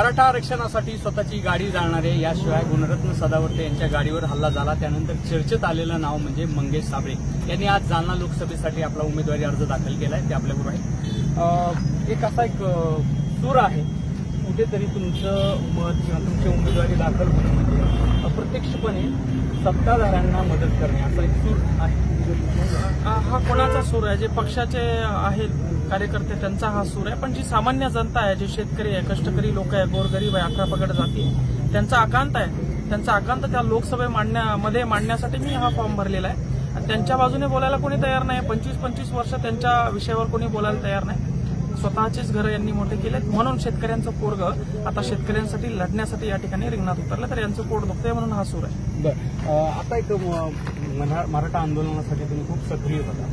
मराठा आरक्षणासाठी स्वतःची गाडी जाळणारे याशिवाय गुणरत्न सदावर्ते यांच्या गाडीवर हल्ला झाला त्यानंतर चर्चेत आलेलं नाव म्हणजे मंगेश साबळे यांनी आज जालना लोकसभेसाठी आपला उमेदवारी अर्ज दाखल केलाय. ते आपल्याबरोबर आहे. एक असा एक सूर आहे, कुठेतरी तुमचं मत किंवा तुमची उमेदवारी दाखल होणं म्हणजे अप्रत्यक्षपणे सत्ताधाऱ्यांना मदत करणे असा एक सूर आहे. हा कोणाचा सूर आहे? जे पक्षाचे आहेत कार्यकर्ते त्यांचा हा सूर आहे. पण जी सामान्य जनता आहे, जे शेतकरी आहे, कष्टकरी लोक आहे, गोरगरीब आहे, 18 पगड जाती आहे, त्यांचा आकांत आहे. त्यांचा आकांत त्या लोकसभे मांडण्यासाठी मी हा फॉर्म भरलेला आहे. आणि त्यांच्या बाजूने बोलायला कोणी तयार नाही. 25-25 वर्ष त्यांच्या विषयावर कोणी बोलायला तयार नाही. स्वतःचेच घरं यांनी मोठे केलेत म्हणून शेतकऱ्यांचं पोरगं आता शेतकऱ्यांसाठी लढण्यासाठी या ठिकाणी रिंगणात उतरलं, तर यांचं पोट दुखतंय म्हणून हा सूर आहे. बरं, आता एक मराठा आंदोलनासाठी तुम्ही खूप सक्रिय होता,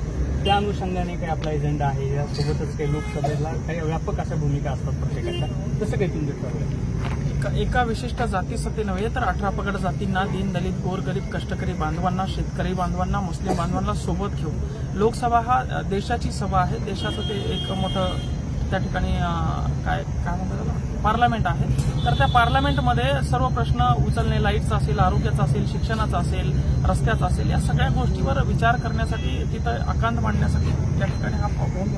त्या अनुषंगाने काही आपला एजेंडा आहे, यासोबतच काही लोकसभेला काही व्यापक अशा भूमिका असतात प्रत्येकाच्या, तसं काही तुमचं ठरवलं? एका विशिष्ट जातीसाठी नव्हे तर 18 पगड जातींना, दीन दलित गोरगरीब कष्टकरी बांधवांना, शेतकरी बांधवांना, मुस्लिम बांधवांना सोबत घेऊन लोकसभा हा देशाची सभा आहे. देशाचं ते एक मोठं त्या ठिकाणी काय म्हणतात पार्लमेंट आहे. तर त्या पार्लमेंटमध्ये सर्व प्रश्न उचलणे, लाईटचा असेल, आरोग्याचा असेल, शिक्षणाचा असेल, रस्त्याचा असेल, या सगळ्या गोष्टीवर विचार करण्यासाठी, तिथं आकांत मांडण्यासाठी त्या ठिकाणी हा फॉर्म.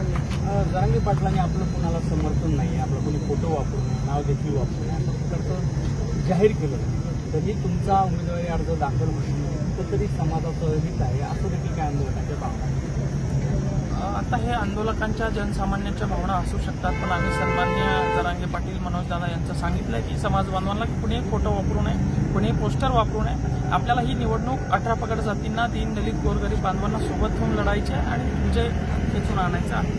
जरांगे पाटलांनी आपलं कुणाला समर्थन नाही, आपलं कोणी फोटो वापरू नये, नाव देखील वापरू नये असं प्रकारचं जाहीर केलं, तरी तुमचा उमेदवारी अर्ज दाखल होणं तरी समाजाचं हित आहे असं देखील काय आंदोलनाच्या भावना? आता हे आंदोलकांच्या जनसामान्यांच्या भावना असू शकतात, पण आम्ही सन्माननीय जरांगे पाटील मनोज दादा यांचं सांगितलंय की समाज बांधवांना कुणीही फोटो वापरू नये, कुणीही पोस्टर वापरू नये. आपल्याला ही निवडणूक 18 पगड जातींना, दीन दलित गोरगरीब बांधवांना सोबत घेऊन लढायची आहे आणि विजय खेचून आणायचा आहे.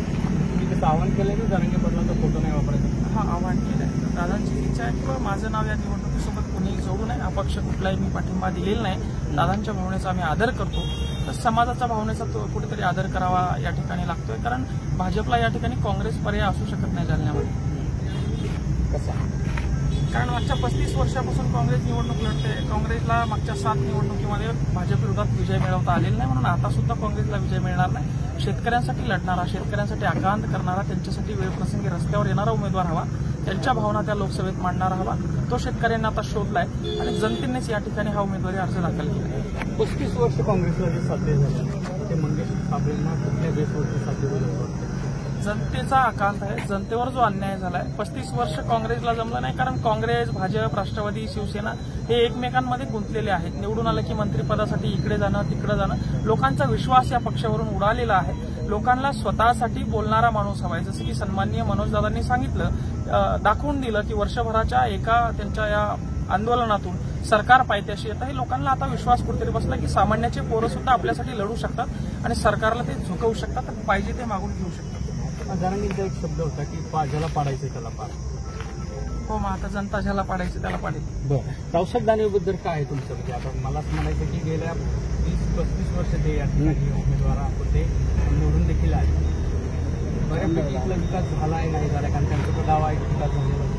तुम्ही त्याचं आवाहन केलंय की जरांगे पाटलांचा फोटो नाही वापरायचा? हा, आवाहन केलंय. दादांची इच्छा आहे किंवा माझं नाव या निवडणुकीसोबत कुणीही जोडू नये. अपक्ष कुठलाही मी पाठिंबा दिलेला नाही. दादांच्या भावनेचा आम्ही आदर करतो, तर समाजाच्या भावनेचा तो कुठेतरी आदर करावा या ठिकाणी लागतोय. कारण भाजपला या ठिकाणी काँग्रेस पर्याय असू शकत नाही जालन्यामध्ये. कसा? कारण मागच्या 35 वर्षापासून काँग्रेस निवडणूक लढते. काँग्रेसला मागच्या 7 निवडणुकीमध्ये भाजप विरोधात विजय मिळवता आलेला नाही, म्हणून आता सुद्धा काँग्रेसला विजय मिळणार नाही. शेतकऱ्यांसाठी लढणारा, शेतकऱ्यांसाठी आकांत करणारा, त्यांच्यासाठी वेळप्रसंगी रस्त्यावर येणारा उमेदवार हवा, त्यांच्या भावना त्या लोकसभेत मांडणारा हवा, तो शेतकऱ्यांना आता शोधलाय आणि जनतेनेच या ठिकाणी हा उमेदवारी अर्ज दाखल केला. 35 वर्ष काँग्रेसला जे साध्य झालं ते मंगेश साबळेंना कुठल्या बेसवरती साध्य झालं? जनतेचा आकांत आहे. जनतेवर जो अन्याय झालाय, 35 वर्ष काँग्रेसला जमलं नाही. कारण काँग्रेस, भाजप, राष्ट्रवादी, शिवसेना हे एकमेकांमध्ये गुंतलेले आहेत. निवडून आलं की मंत्रिपदासाठी इकडे जाणं, तिकडे जाणं, लोकांचा विश्वास या पक्षावरून उडालेला आहे. लोकांना स्वतःसाठी बोलणारा माणूस हवाय. जसं की सन्माननीय मनोज दादांनी सांगितलं, दाखवून दिलं की वर्षभराच्या एका त्यांच्या या आंदोलनातून सरकार पायथ्याशी येतं. हे लोकांना आता विश्वास कुठेतरी बसला की सामान्याचे पोरं सुद्धा आपल्यासाठी लढू शकतात आणि सरकारला ते झुकवू शकतात, पाहिजे ते मागून घेऊ शकतात. जरांगेंचा एक शब्द होता की ज्याला पाडायचं त्याला पाड. हो, मग आता जनता ज्याला पाडायची त्याला पाडेल. बरं, रावसाहेब दानवेबद्दल काय आहे तुमचं? म्हणजे आता मलाच म्हणायचं की गेल्या 20-35 वर्ष ते या ठिकाणी उमेदवार आपण ते निवडून देखील आहे. बऱ्यापैकी इथला विकास झाला आहे नाही झाला? कारण त्यांचा दावा आहे की विकास झालेला.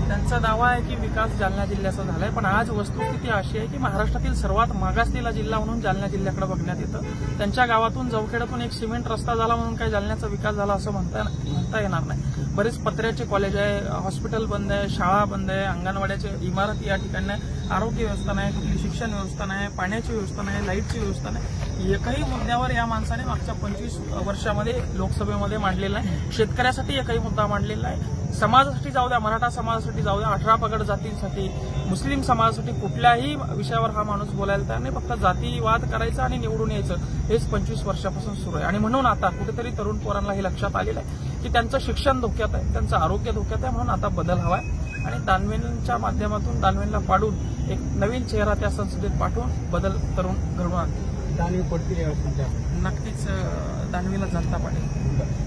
त्यांचा दावा आहे की विकास जालना जिल्ह्याचा झालाय, पण आज वस्तुस्थिती अशी आहे की महाराष्ट्रातील सर्वात मागासलेला जिल्हा म्हणून जालना जिल्ह्याकडे बघण्यात येतं. त्यांच्या गावातून जवखेड्यातून एक सिमेंट रस्ता झाला म्हणून काही जालन्याचा विकास झाला असं म्हणता येणार नाही. बरेच पत्र्याचे कॉलेज आहे, हॉस्पिटल बंद आहे, शाळा बंद आहे, अंगणवाड्याच्या इमारती या ठिकाणी नाही, आरोग्य व्यवस्था नाही, कुठली शिक्षण व्यवस्था नाही, पाण्याची व्यवस्था नाही, लाईटची व्यवस्था नाही. एकही मुद्द्यावर या माणसाने मागच्या 25 वर्षामध्ये लोकसभेमध्ये मांडलेला आहे. शेतकऱ्यासाठी एकही मुद्दा मांडलेला आहे. समाजासाठी जाऊ द्या, मराठा समाजासाठी जाऊ द्या, 18 पगड जातींसाठी, मुस्लिम समाजासाठी कुठल्याही विषयावर हा माणूस बोलायला तयार नाही. फक्त जातीवाद करायचा आणि निवडून यायचं, हेच 25 वर्षापासून सुरू आहे. आणि म्हणून आता कुठेतरी तरुण पोरांना हे लक्षात आलेलं आहे की त्यांचं शिक्षण धोक्यात आहे, त्यांचं आरोग्य धोक्यात आहे, म्हणून आता बदल हवाय. आणि दानवेंच्या माध्यमातून दानवेंना पाडून एक नवीन चेहरा त्या संसदेत पाठवून बदल तरुण घडवून आणतील. दानवे पडतील यावर्षी? नक्कीच दानवेला जनता पाडेल.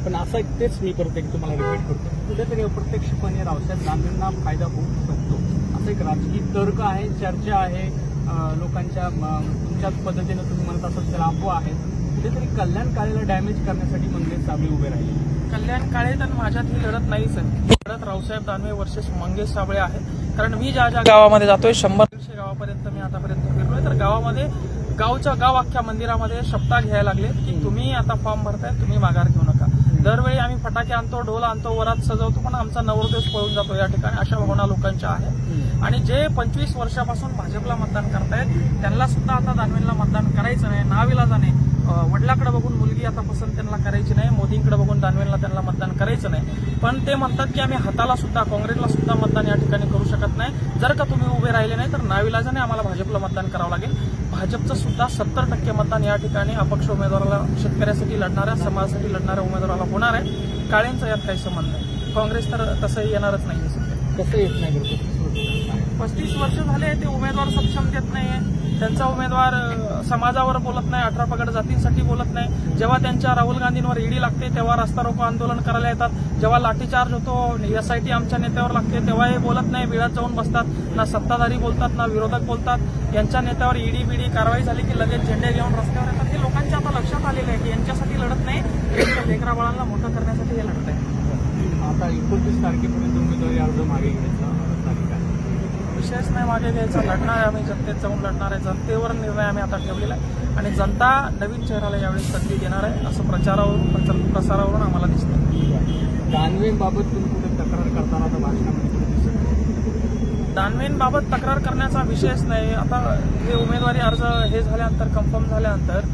पण असं एक तेच मी परत एक तुम्हाला रिपीट करतो, कुठेतरी अप्रत्यक्षपणे रावसाहेब दानवेंना फायदा होऊ शकतो असं एक राजकीय तर्क आहे, चर्चा आहे लोकांच्या. तुमच्याच पद्धतीनं तुम्ही म्हणत असाल त्याला अफवा आहे. कुठेतरी कल्याण काळेला डॅमेज करण्यासाठी मंगेश साबळे उभे राहिले. कल्याण काळे तर माझ्यात ही लढत नाहीच आहे. ही लढत रावसाहेब दानवे वर्सेस मंगेश साबळे आहे. कारण मी ज्या ज्या गावामध्ये जातोय, 100-150 गावापर्यंत मी आतापर्यंत फिरलोय, तर गावामध्ये गाव अख्ख्या मंदिरामध्ये शपथा घ्यायला लागले की तुम्ही आता फॉर्म भरताय, तुम्ही माघार घेऊ नका. दरवेळी आम्ही फटाके आणतो, ढोल आणतो, वरात सजवतो, पण आमचा नवरदेश पळून जातो या ठिकाणी, अशा भावना लोकांच्या आहेत. आणि जे 25 वर्षापासून भाजपला मतदान करतायत त्यांना सुद्धा आता दानवेंना मतदान करायचं नाही, नाविलाजाने. वडिलाकडे बघून मुलगी आता पसंत त्यांना करायची नाही, मोदींकडे बघून दानवेंना त्यांना मतदान करायचं नाही. पण ते म्हणतात की आम्ही हाताला सुद्धा, काँग्रेसला सुद्धा मतदान या ठिकाणी करू शकत नाही. जर का तुम्ही उभे राहिले नाही तर नाविलाजाने आम्हाला भाजपला मतदान करावं लागेल. भाजपचं सुद्धा 70% मतदान या ठिकाणी अपक्ष उमेदवाराला, शेतकऱ्यासाठी लढणाऱ्या, समाजासाठी लढणाऱ्या उमेदवाराला होणार आहे. काळेंचा यात काही संबंध नाही. काँग्रेस तर तसंही येणारच नाही. कसं येत नाही? 35 वर्ष झाले ते उमेदवार सक्षम देत नाहीये. त्यांचा उमेदवार समाजावर बोलत नाही, 18 पगड जातींसाठी बोलत नाही. जेव्हा त्यांच्या राहुल गांधींवर ईडी लागते तेव्हा रस्ता रोको आंदोलन करायला येतात. जेव्हा लाठीचार्ज होतो, एसआयटी आमच्या नेत्यावर लागते तेव्हा हे बोलत नाही, बिळात जाऊन बसतात. ना सत्ताधारी बोलतात ना विरोधक बोलतात. यांच्या नेत्यावर ईडी बीडी कारवाई झाली की लगेच झेंडे घेऊन रस्त्यावर येतात. हे लोकांच्या आता लक्षात आलेलं आहे की यांच्यासाठी लढत नाही, त्यांच्या लेकरा बाळांना मोठं करण्यासाठी हे लढत आहे. आता 29 तारखेपर्यंत उमेदवारी अर्ज मागे घ्यायचा तारीख आहे. विषयच नाही मागे घ्यायचा, लढणार आहे आम्ही, जनतेत जाऊन लढणार आहे. जनतेवर निर्णय आम्ही आता ठेवलेला आहे आणि जनता नवीन चेहऱ्याला यावेळी संधी देणार आहे असं प्रसारावरून आम्हाला दिसतं. दानवेंबाबत तुम्ही कुठे तक्रार करताना आता भाषणामध्ये दिसत? दानवेंबाबत तक्रार करण्याचा विषयच नाही. आता हे उमेदवारी अर्ज हे झाल्यानंतर, कन्फर्म झाल्यानंतर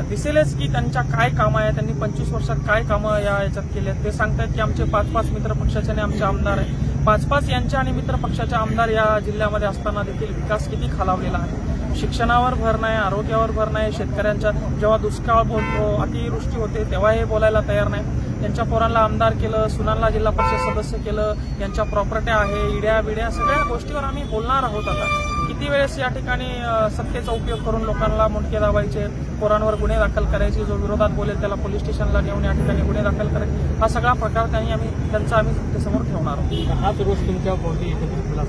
दिसेलच की त्यांच्या काय कामं आहे, त्यांनी 25 वर्षात काय कामं या याच्यात केली आहेत. ते सांगतायत की आमचे 5-5 मित्र पक्षाचे आणि आमचे आमदार आहे. 5-5 यांच्या आणि मित्र पक्षाचे आमदार या जिल्ह्यामध्ये असताना देखील विकास किती खालावलेला आहे. शिक्षणावर भर नाही, आरोग्यावर भर नाही. शेतकऱ्यांच्या जेव्हा दुष्काळ बोलतो, अतिवृष्टी होते तेव्हा हे बोलायला तयार नाही. यांच्या पोरांना आमदार केलं, सुनांना जिल्हा परिषद सदस्य केलं, यांच्या प्रॉपर्ट्या आहे, इड्या बिड्या, सगळ्या गोष्टीवर आम्ही बोलणार आहोत. आता किती वेळेस या ठिकाणी सत्तेचा उपयोग करून लोकांना मुंडके दाबायचे, पोरांवर गुन्हे दाखल करायचे, जो विरोधात बोलेल त्याला पोलीस स्टेशनला नेऊन या ठिकाणी गुन्हे दाखल करायचे. हा सगळा प्रकार त्यांचा आम्ही सत्तेसमोर ठेवणार आहोत. हाच रोष तुमच्या भोवती एकत्रित केला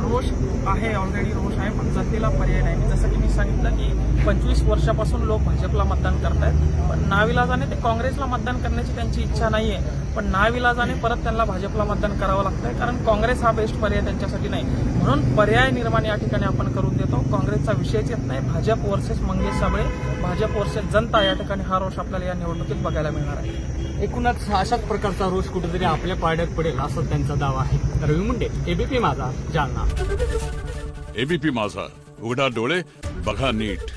रोष आहे, ऑलरेडी रोष आहे, पण जनतेला पर्याय नाही. जसं की मी सांगितलं की 25 वर्षापासून लोक भाजपला मतदान करतायत, पण नाविलाजाने ते काँग्रेसला मतदान करण्याची त्यांची इच्छा नाहीये. पण नाविलाजाने परत त्यांना भाजपला मतदान करावं लागतंय, कारण काँग्रेस हा बेस्ट पर्याय त्यांच्यासाठी नाही. म्हणून पर्याय निर्माण या ठिकाणी आपण करून देतो. काँग्रेसचा विषयच येत नाही. भाजप वर्सेस मंगेश साबळे, भाजप वर्सेस जनता, या ठिकाणी हा रोष आपल्याला या निवडणुकीत बघायला मिळणार आहे. एकूणच अशाच प्रकारचा रोष कुठेतरी आपल्या पारड्यात पडेल असं त्यांचा दावा आहे. रवी मुंडे, एबीपी माझा, जालना. एबीपी माझा, उघडा डोळे बघा नीट.